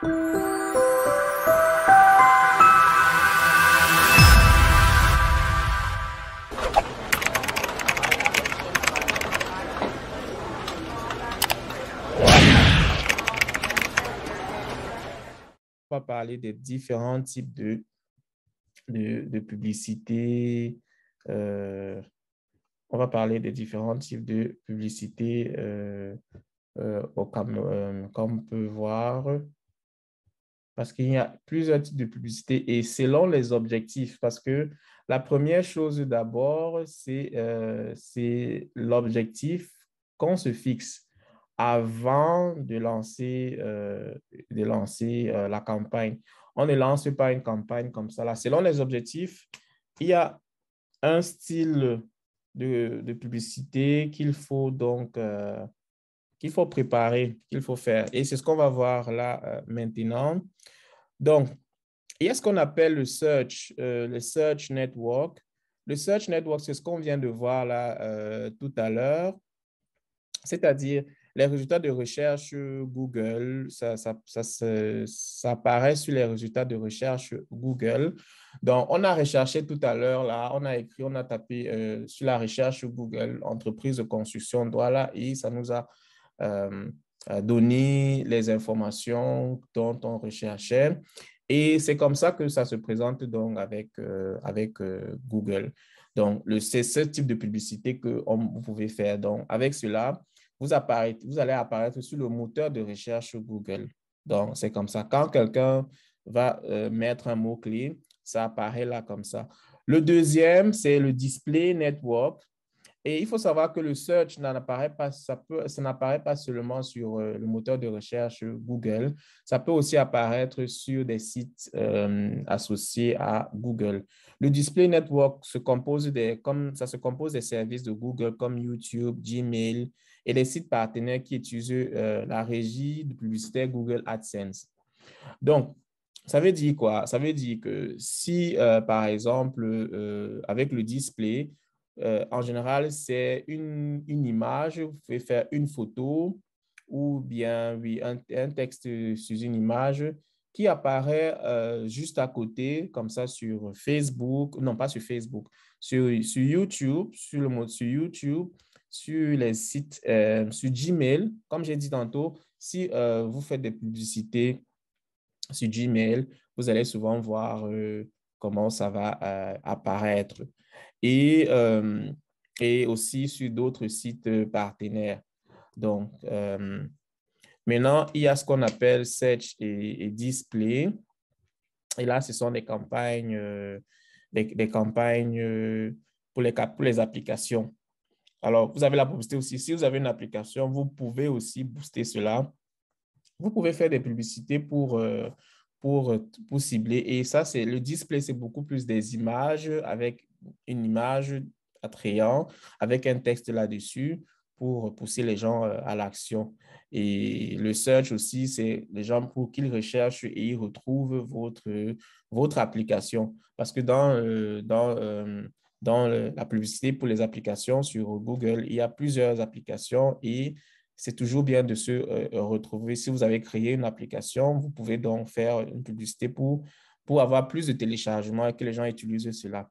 On va parler des différents types de publicité. On va parler des différents types de publicité comme on peut voir, parce qu'il y a plusieurs types de publicité et selon les objectifs, parce que la première chose d'abord, c'est l'objectif qu'on se fixe avant de lancer la campagne. On ne lance pas une campagne comme ça. Là. Selon les objectifs, il y a un style de publicité qu'il faut donc qu'il faut préparer, qu'il faut faire. Et c'est ce qu'on va voir là maintenant. Donc, il y a ce qu'on appelle le search network. Le search network, c'est ce qu'on vient de voir là tout à l'heure. C'est-à-dire, les résultats de recherche Google, ça apparaît sur les résultats de recherche Google. Donc, on a recherché tout à l'heure, là, on a tapé sur la recherche Google, entreprise de construction, voilà, et ça nous a donné les informations dont on recherchait. Et c'est comme ça que ça se présente donc avec Google. Donc, c'est ce type de publicité que vous pouvez faire. Donc, avec cela, vous allez apparaître sur le moteur de recherche Google. Donc, c'est comme ça. Quand quelqu'un va mettre un mot-clé, ça apparaît là comme ça. Le deuxième, c'est le display network. Et il faut savoir que le search n'apparaît pas, ça n'apparaît pas seulement sur le moteur de recherche Google, ça peut aussi apparaître sur des sites associés à Google. Le display network se compose des services de Google comme YouTube, Gmail et des sites partenaires qui utilisent la régie de publicité Google AdSense. Donc, ça veut dire quoi? Ça veut dire que si, par exemple, avec le display, en général, c'est une image, vous pouvez faire une photo ou bien oui, un texte sur une image qui apparaît juste à côté, comme ça sur Facebook, non pas sur Facebook, sur YouTube, sur le mode sur YouTube, sur les sites, sur Gmail, comme j'ai dit tantôt, si vous faites des publicités sur Gmail, vous allez souvent voir comment ça va apparaître. Et aussi sur d'autres sites partenaires. Donc, maintenant, il y a ce qu'on appelle Search et Display. Et là, ce sont des campagnes, des campagnes pour les applications. Alors, vous avez la publicité aussi. Si vous avez une application, vous pouvez aussi booster cela. Vous pouvez faire des publicités pour cibler. Et ça, c'est le display, c'est beaucoup plus des images avec une image attrayante, avec un texte là-dessus pour pousser les gens à l'action. Et le search aussi, c'est les gens pour qu'ils recherchent et ils retrouvent votre application. Parce que dans la publicité pour les applications sur Google, il y a plusieurs applications et c'est toujours bien de se retrouver. Si vous avez créé une application, vous pouvez donc faire une publicité pour avoir plus de téléchargements et que les gens utilisent cela.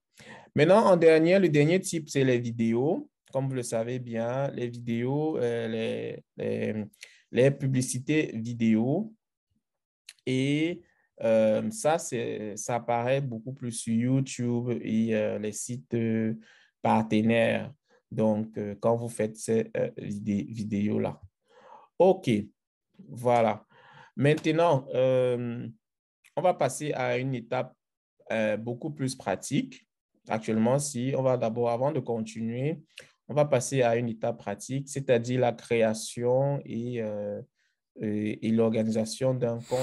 Maintenant, le dernier type, c'est les vidéos. Comme vous le savez bien, les vidéos, les publicités vidéo. Et ça apparaît beaucoup plus sur YouTube et les sites partenaires. Donc, quand vous faites ces vidéos-là. OK, voilà. Maintenant, on va passer à une étape beaucoup plus pratique. Actuellement, on va d'abord, avant de continuer, on va passer à une étape pratique, c'est-à-dire la création et l'organisation d'un compte.